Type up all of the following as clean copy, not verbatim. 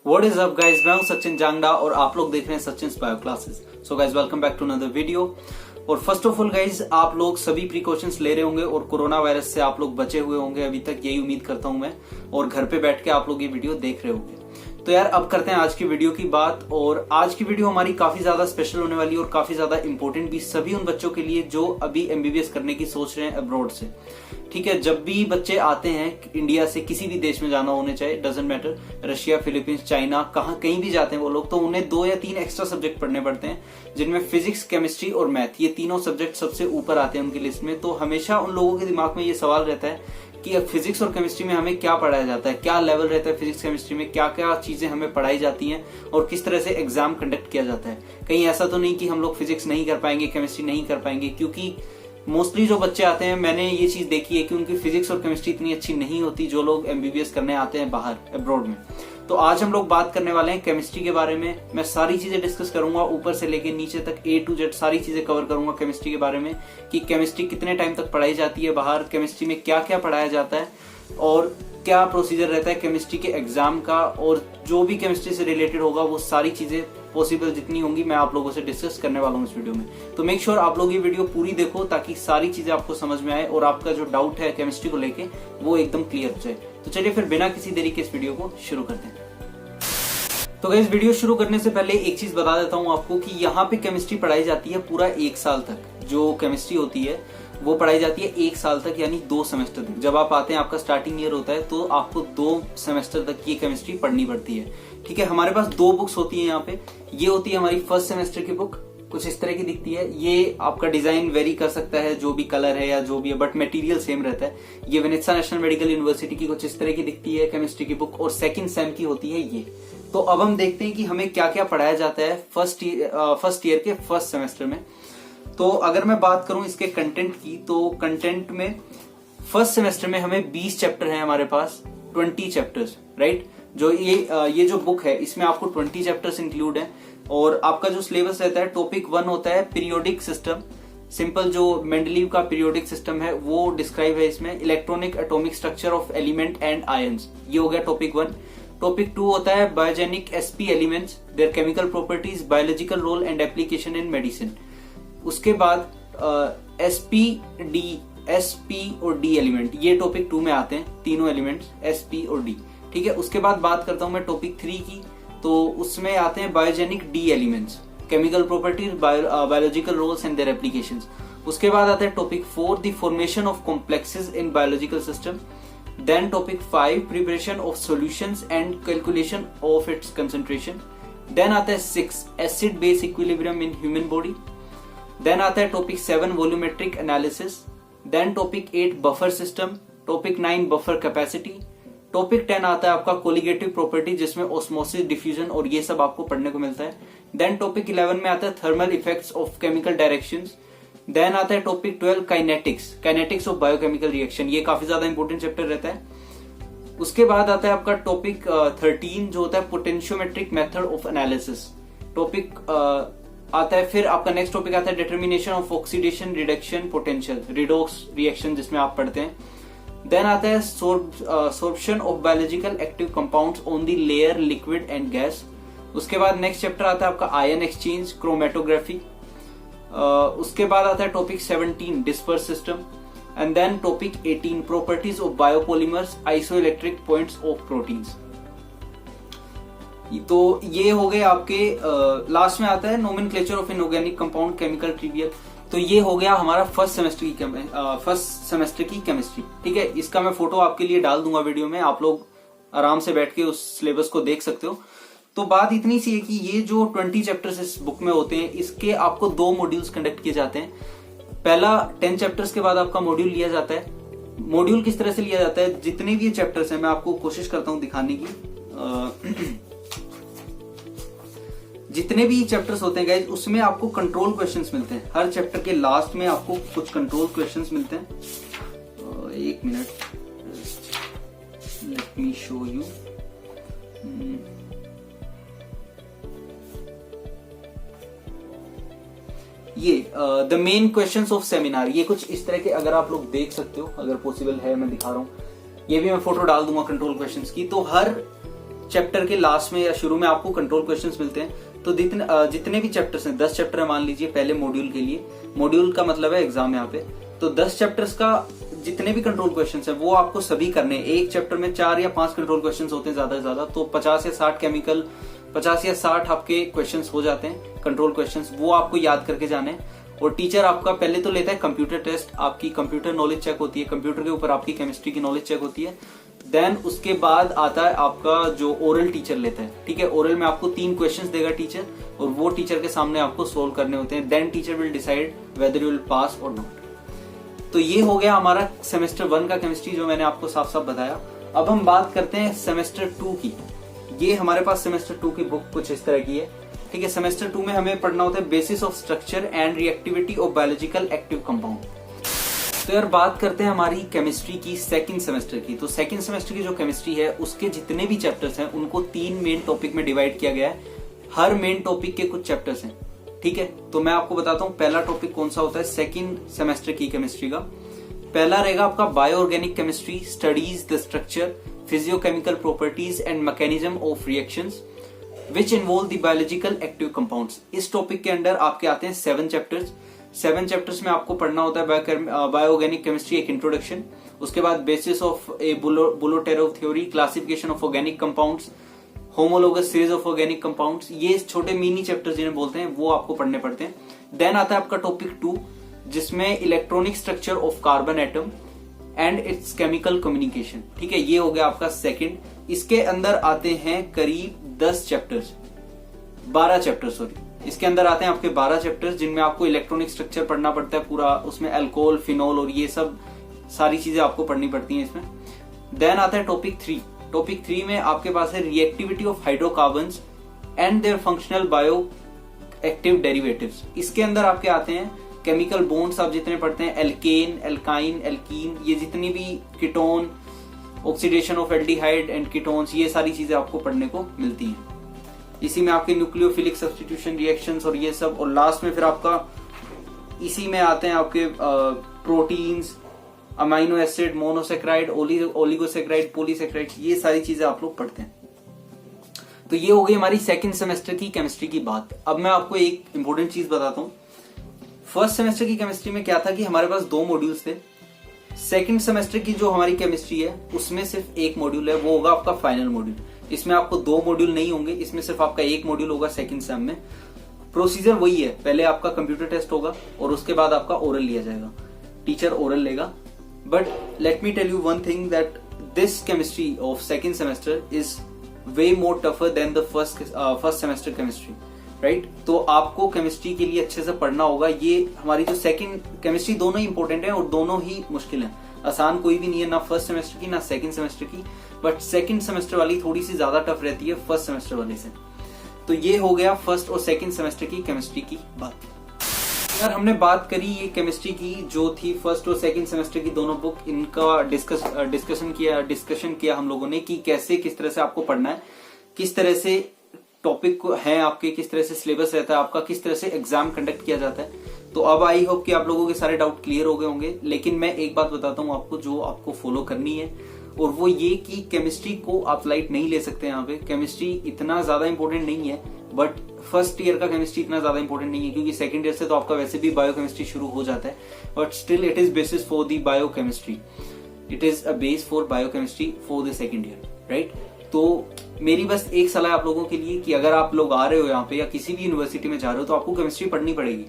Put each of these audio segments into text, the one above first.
What is up guys, मैं हूं सचिन जांगड़ा और आप लोग देख रहे हैं Sachin bio classes. So guys, welcome back to another video. और फर्स्ट ऑफ ऑल गाइस, आप लोग सभी प्रिकॉशंस ले रहे होंगे और कोरोना वायरस से आप लोग बचे हुए होंगे अभी तक, यही उम्मीद करता हूं मैं। और घर पे बैठ के आप लोग ये वीडियो देख रहे होंगे। तो यार अब करते हैं आज की वीडियो की बात। और आज की वीडियो हमारी काफी ज्यादा स्पेशल होने वाली है और काफी ज्यादा इंपॉर्टेंट भी सभी उन बच्चों के लिए जो अभी एमबीबीएस करने की सोच रहे हैं अब्रॉड से। ठीक है, जब भी बच्चे आते हैं इंडिया से किसी भी देश में जाना होने चाहे, doesn't matter, Russia, Philippines, China, कहीं भी जाते हैं वो लोग, तो उन्हें 2 या 3 एक्स्ट्रा सब्जेक्ट पढ़ने पड़ते हैं, जिनमें फिजिक्स, केमिस्ट्री और मैथ, ये तीनों सब्जेक्ट सबसे ऊपर आते हैं उनकी लिस्ट में। तो हमेशा उन लोगों के दिमाग में ये सवाल रहता है कि अब फिजिक्स और केमिस्ट्री में हमें क्या पढ़ाया जाता है, क्या लेवल रहता है फिजिक्स केमिस्ट्री में, क्या क्या चीजें हमें पढ़ाई जाती हैं और किस तरह से एग्जाम कंडक्ट किया जाता है। कहीं ऐसा तो नहीं कि हम लोग फिजिक्स नहीं कर पाएंगे, केमिस्ट्री नहीं कर पाएंगे, क्योंकि मोस्टली जो बच्चे आते हैं मैंने ये चीज देखी है कि उनकी फिजिक्स और केमिस्ट्री इतनी अच्छी नहीं होती जो लोग एमबीबीएस करने आते हैं बाहर अब्रॉड में। तो आज हम लोग बात करने वाले हैं केमिस्ट्री के बारे में। मैं सारी चीजें डिस्कस करूंगा, ऊपर से लेके नीचे तक A to Z सारी चीजें कवर करूंगा केमिस्ट्री के बारे में, कि केमिस्ट्री कितने टाइम तक पढ़ाई जाती है बाहर, केमिस्ट्री में क्या क्या पढ़ाया जाता है और क्या प्रोसीजर रहता है केमिस्ट्री के एग्जाम का, और जो भी केमिस्ट्री से रिलेटेड होगा वो सारी चीजें पॉसिबल जितनी होंगी मैं आप लोगों से डिस्कस करने वाला हूँ इस वीडियो में। तो मेक श्योर आप लोग ये वीडियो पूरी देखो ताकि सारी चीजें आपको समझ में आए और आपका जो डाउट है केमिस्ट्री को लेके वो एकदम क्लियर हो जाए। तो चलिए फिर बिना किसी देरी के इस वीडियो को शुरू करते हैं। तो गाइस, वीडियो शुरू करने से पहले एक चीज बता देता हूँ आपको कि यहाँ पे केमिस्ट्री पढ़ाई जाती है पूरा 1 साल तक। जो केमिस्ट्री होती है वो पढ़ाई जाती है 1 साल तक, यानी 2 सेमेस्टर तक। जब आप आते हैं, आपका स्टार्टिंग ईयर होता है, तो आपको 2 सेमेस्टर तक ये केमिस्ट्री पढ़नी पड़ती है। ठीक है, हमारे पास 2 बुक्स होती है यहाँ पे। ये होती है हमारी फर्स्ट सेमेस्टर की बुक, कुछ इस तरह की दिखती है। ये आपका डिजाइन वेरी कर सकता है, जो भी कलर है या जो भी है, बट मटेरियल सेम रहता है। ये वेनेत्सा नेशनल मेडिकल यूनिवर्सिटी की कुछ इस तरह की दिखती है केमिस्ट्री की बुक, और सेकंड सेम की होती है ये। तो अब हम देखते हैं कि हमें क्या क्या पढ़ाया जाता है फर्स्ट ईयर के फर्स्ट सेमेस्टर में। तो अगर मैं बात करूं इसके कंटेंट की, तो कंटेंट में फर्स्ट सेमेस्टर में हमें 20 चैप्टर हैं हमारे पास, 20 चैप्टर्स, राइट। जो ये जो बुक है इसमें आपको 20 चैप्टर्स इंक्लूड हैं। और आपका जो सिलेबस रहता है, टॉपिक 1 होता है पीरियोडिक सिस्टम, सिंपल जो मेंडलीव का पीरियोडिक सिस्टम है वो डिस्क्राइब है इसमें। Electronic atomic structure of element and ions, ये हो गया टॉपिक 1। टॉपिक 2 होता है biogenic sp elements, their chemical properties, biological role and application in medicine. उसके बाद एसपी और डी एलिमेंट, ये टॉपिक 2 में आते हैं, तीनों एलिमेंट्स एसपी और डी। ठीक है, उसके बाद बात करता हूं मैं टॉपिक 3 की, तो उसमें आते हैं biogenic d elements, chemical properties, biological roles and their applications. उसके बाद आता है topic 4, the formation of complexes in biological system. Then topic 5, preparation of solutions and calculation of its concentration. Then आता है 6, acid base equilibrium in human body. Then आता है topic 7, volumetric analysis. Then topic 8, buffer system. Topic 9, buffer capacity. Topic 10 आता है आपका colligative property, जिसमें osmosis, diffusion और ये सब आपको पढ़ने को मिलता है। देन टॉपिक 11 में आता है thermal effects of chemical directions. Then आता है topic 12, kinetics of biochemical reaction, ये काफी ज्यादा इंपॉर्टेंट चैप्टर रहता है। उसके बाद आता है आपका टॉपिक 13 जो होता है potentiometric method of analysis. Topic आता है फिर आपका नेक्स्ट टॉपिक आता है determination of oxidation reduction potential, redox reaction जिसमें आप पढ़ते हैं। देन आता है sorption of biological active compounds on the layer liquid and gas. उसके बाद नेक्स्ट चैप्टर आता है आपका आयन एक्सचेंज, क्रोमेटोग्राफी। उसके बाद आता है topic 17, disperse system. And then topic 18, properties of biopolymers, isoelectric points of proteins. तो ये हो गए आपके। लास्ट में आता है nomenclature of inorganic compound, chemical trivial. तो ये हो गया हमारा फर्स्ट सेमेस्टर की केमिस्ट्री। ठीक है, इसका मैं फोटो आपके लिए डाल दूंगा वीडियो में, आप लोग आराम से बैठ के उस सिलेबस को देख सकते हो। तो बात इतनी सी है कि ये जो 20 चैप्टर्स इस बुक में होते हैं, इसके आपको 2 मॉड्यूल्स कंडक्ट किए जाते हैं। पहला 10 चैप्टर्स के बाद आपका मॉड्यूल लिया जाता है। मॉड्यूल किस तरह से लिया जाता है, जितने भी ये चैप्टर्स हैं मैं आपको कोशिश करता हूं दिखाने की। जितने भी चैप्टर्स होते हैं गाइज, उसमें आपको कंट्रोल क्वेश्चंस मिलते हैं। हर चैप्टर के लास्ट में आपको कुछ कंट्रोल क्वेश्चंस मिलते हैं। 1 minute, let me show you. ये the main questions of seminar, ये कुछ इस तरह के अगर आप लोग देख सकते हो, अगर पॉसिबल है मैं दिखा रहा हूं। ये भी मैं फोटो डाल दूंगा कंट्रोल क्वेश्चंस की। तो हर चैप्टर के लास्ट में या शुरू में आपको कंट्रोल क्वेश्चंस मिलते हैं। तो जितने भी चैप्टर्स हैं, 10 चैप्टर मान लीजिए पहले मॉड्यूल के लिए, मॉड्यूल का मतलब है एग्जाम यहाँ पे, तो 10 चैप्टर्स का जितने भी कंट्रोल क्वेश्चंस हैं वो आपको सभी करने। एक चैप्टर में 4 या 5 कंट्रोल क्वेश्चंस होते हैं ज्यादा से ज्यादा, तो 50 या 60 केमिकल, 50 या 60 आपके क्वेश्चंस हो जाते हैं कंट्रोल क्वेश्चंस, वो आपको याद करके जाने। और टीचर आपका पहले तो लेता है कंप्यूटर टेस्ट, आपकी कंप्यूटर नॉलेज चेक होती है, कंप्यूटर के ऊपर आपकी केमिस्ट्री की नॉलेज चेक होती है। देन उसके बाद आता है आपका जो ओरल टीचर लेता है, ठीक है। ओरल में आपको 3 क्वेश्चंस देगा टीचर, और वो टीचर के सामने आपको सोल्व करने होते हैं। Then teacher will decide whether you will pass और नॉट। तो ये हो गया हमारा सेमेस्टर 1 का केमिस्ट्री, जो मैंने आपको साफ साफ बताया। अब हम बात करते हैं सेमेस्टर 2 की। ये हमारे पास सेमेस्टर 2 की बुक कुछ इस तरह की है, ठीक है। सेमेस्टर 2 में हमें पढ़ना होता है basis of structure and reactivity of biological active compound. तो यार बात करते हैं हमारी केमिस्ट्री की सेकंड सेमेस्टर की। तो सेकंड सेमेस्टर की जो केमिस्ट्री है उसके जितने भी चैप्टर्स हैं उनको 3 मेन टॉपिक में डिवाइड किया गया है। हर मेन टॉपिक के कुछ चैप्टर्स हैं, ठीक है। तो मैं आपको बताता हूँ पहला टॉपिक कौन सा होता है सेकंड सेमेस्टर की केमिस्ट्री का। पहला रहेगा आपका bio organic chemistry, studies the structure, physicochemical properties and mechanism of reactions which involve the biological active compounds. इस टॉपिक के अंडर आपके आते हैं 7 चैप्टर्स। 7 चैप्टर्स में आपको पढ़ना होता है बायो ऑर्गेनिक केमिस्ट्री, एक इंट्रोडक्शन, उसके बाद basis of A Butlerov theory, classification of organic compounds, homologous series of organic compounds. ये छोटे मिनी चैप्टर्स जिन्हें बोलते हैं वो आपको पढ़ने पड़ते हैं। देन आता है आपका टॉपिक 2 जिसमें electronic structure of carbon atom and it's chemical communication, ठीक है। ये हो गया आपका सेकंड। इसके अंदर आते हैं करीब 10 चैप्टर्स, 12 चैप्टर सॉरी। इसके अंदर आते हैं आपके 12 चैप्टर्स जिनमें आपको इलेक्ट्रॉनिक स्ट्रक्चर पढ़ना पड़ता है पूरा, उसमें अल्कोहल, फिनोल और ये सब सारी चीजें आपको पढ़नी पड़ती हैं इसमें। देन आता है टॉपिक 3। टॉपिक 3 में आपके पास है reactivity of hydrocarbons and their functional bio active derivatives. इसके अंदर आपके आते हैं केमिकल बॉन्ड्स, आप जितने पढ़ते हैं एल्केन, एल्काइन, एल्कीन, ये जितनी भी ketone, oxidation of aldehyde and ketones, ये सारी चीजें आपको पढ़ने को मिलती हैं। इसी में आपके न्यूक्लियोफिलिक सब्स्टिट्यूशन रिएक्शंस और ये सब, और लास्ट में फिर आपका इसी में आते हैं आपके proteins, amino acid, monosaccharide, oligosaccharide, polysaccharide, ये सारी चीजें आप लोग पढ़ते हैं। तो ये हो गई हमारी सेकंड सेमेस्टर की केमिस्ट्री की बात। अब मैं आपको एक इंपॉर्टेंट चीज बताता हूँ। फर्स्ट सेमेस्टर की केमिस्ट्री में क्या था कि हमारे पास 2 मॉड्यूल्स थे। सेकंड सेमेस्टर की जो हमारी केमिस्ट्री है उसमें सिर्फ एक मॉड्यूल है, वो होगा आपका फाइनल मॉड्यूल। इसमें आपको 2 मॉड्यूल नहीं होंगे, इसमें सिर्फ आपका एक मॉड्यूल होगा सेकंड सेम में। प्रोसीजर वही है, पहले आपका कंप्यूटर टेस्ट होगा और उसके बाद आपका ओरल लिया जाएगा, टीचर ओरल लेगा। But let me tell you one thing that this chemistry of second semester is way more tougher than the first semester chemistry, right. तो आपको केमिस्ट्री के लिए अच्छे से पढ़ना होगा। ये हमारी जो सेकंड केमिस्ट्री, दोनों ही इंपॉर्टेंट है और दोनों ही मुश्किल है, आसान कोई भी नहीं है, ना फर्स्ट सेमेस्टर की ना सेकंड सेमेस्टर की। बट सेकंड सेमेस्टर वाली थोड़ी सी ज्यादा टफ रहती है फर्स्ट सेमेस्टर वाले से। तो ये हो गया फर्स्ट और सेकंड सेमेस्टर की केमिस्ट्री की बात। यार हमने बात करी ये केमिस्ट्री की जो थी फर्स्ट और सेकंड सेमेस्टर की दोनों बुक, इनका डिस्कशन किया हम लोगों ने कि कैसे किस तरह से आपको पढ़ना है, किस तरह से टॉपिक है आपके, किस तरह से सिलेबस रहता है आपका, किस तरह से एग्जाम कंडक्ट किया जाता है। तो अब आई होप कि आप लोगों के सारे डाउट क्लियर हो गए होंगे। लेकिन मैं एक बात बताता हूँ आपको जो आपको फॉलो करनी है, और वो ये कि केमिस्ट्री को आप लाइट नहीं ले सकते। यहाँ पे केमिस्ट्री इतना ज्यादा इंपॉर्टेंट नहीं है, बट फर्स्ट ईयर का केमिस्ट्री इतना ज्यादा इंपॉर्टेंट नहीं है क्योंकि सेकंड ईयर से तो आपका वैसे भी बायो केमिस्ट्री शुरू हो जाता है। But still it is basis for the bio chemistry, it is a base for bio chemistry for the second year, right. तो मेरी बस एक सलाह आप लोगों के लिए कि अगर आप लोग आ रहे हो यहाँ पे या किसी भी यूनिवर्सिटी में जा रहे हो तो आपको केमिस्ट्री पढ़नी पड़ेगी।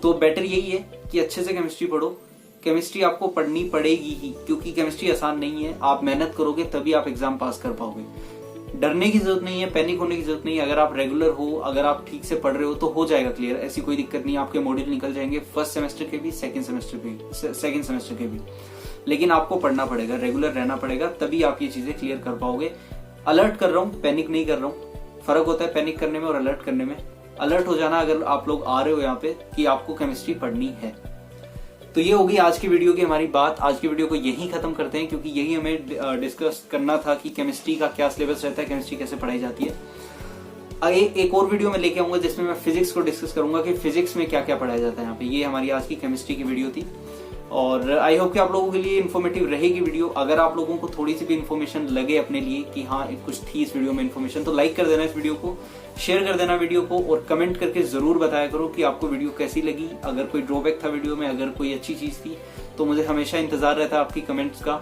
तो बेटर यही है कि अच्छे से केमिस्ट्री पढ़ो। केमिस्ट्री आपको पढ़नी पड़ेगी ही क्योंकि केमिस्ट्री आसान नहीं है। आप मेहनत करोगे तभी आप एग्जाम पास कर पाओगे। डरने की जरूरत नहीं है, पैनिक होने की जरूरत नहीं है। अगर आप रेगुलर हो, अगर आप ठीक से पढ़ रहे हो तो हो जाएगा क्लियर, ऐसी कोई दिक्कत नहीं है। आपके मॉड्यूल निकल जाएंगे फर्स्ट सेमेस्टर के भी, सेकंड सेमेस्टर के भी। लेकिन आपको पढ़ना पड़ेगा, रेगुलर रहना पड़ेगा, तभी आप ये चीजें क्लियर कर पाओगे। अलर्ट कर रहा हूँ, पैनिक नहीं कर रहा हूँ। फर्क होता है पैनिक करने में और अलर्ट करने में। अलर्ट हो जाना अगर आप लोग आ रहे हो यहाँ पे कि आपको केमिस्ट्री पढ़नी है। तो ये होगी आज की वीडियो की हमारी बात। आज की वीडियो को यहीं खत्म करते हैं क्योंकि यही हमें डिस्कस करना था कि केमिस्ट्री का क्या सिलेबस रहता है, केमिस्ट्री कैसे पढ़ाई जाती है। एक और वीडियो में लेके आऊंगा जिसमें मैं फिजिक्स को डिस्कस करूंगा कि फिजिक्स में क्या क्या पढ़ाया जाता है यहाँ पे। ये हमारी आज की केमिस्ट्री की वीडियो थी। और आई होप कि आप लोगों के लिए इन्फॉर्मेटिव रहेगी वीडियो। अगर आप लोगों को थोड़ी सी भी इन्फॉर्मेशन लगे अपने लिए कि हाँ कुछ थी इस वीडियो में इन्फॉर्मेशन, तो लाइक कर देना इस वीडियो को, शेयर कर देना वीडियो को, और कमेंट करके जरूर बताया करो कि आपको वीडियो कैसी लगी। अगर कोई ड्रॉबैक था वीडियो में, अगर कोई अच्छी चीज थी, तो मुझे हमेशा इंतजार रहता है आपकी कमेंट्स का।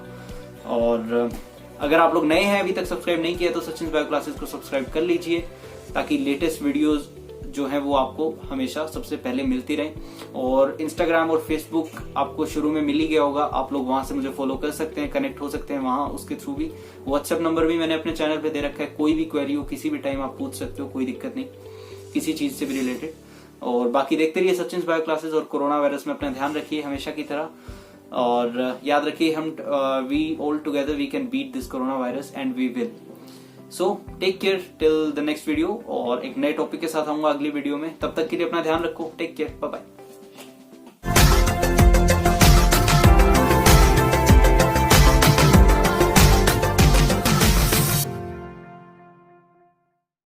और अगर आप लोग नए हैं, अभी तक सब्सक्राइब नहीं किया, तो सचिन बायो क्लासेस को सब्सक्राइब कर लीजिए, ताकि लेटेस्ट वीडियोस जो है वो आपको हमेशा सबसे पहले मिलती रहे। और इंस्टाग्राम और फेसबुक आपको शुरू में मिल ही गया होगा, आप लोग वहां से मुझे फॉलो कर सकते हैं, कनेक्ट हो सकते हैं वहां उसके थ्रू भी। व्हाट्सएप नंबर भी मैंने अपने चैनल पे दे रखा है, कोई भी क्वेरी हो किसी भी टाइम आप पूछ सकते हो, कोई दिक्कत नहीं किसी चीज से भी रिलेटेड। और बाकी देखते रहिए सचिन बायो क्लासेस, और कोरोना वायरस में अपना ध्यान रखिए हमेशा की तरह। और याद रखिए हम we all together we can beat this corona virus and we will. So take care till the next video, और एक नए टॉपिक के साथ आऊंगा अगली वीडियो में। तब तक के लिए अपना ध्यान रखो, टेक केयर, बाय बाय।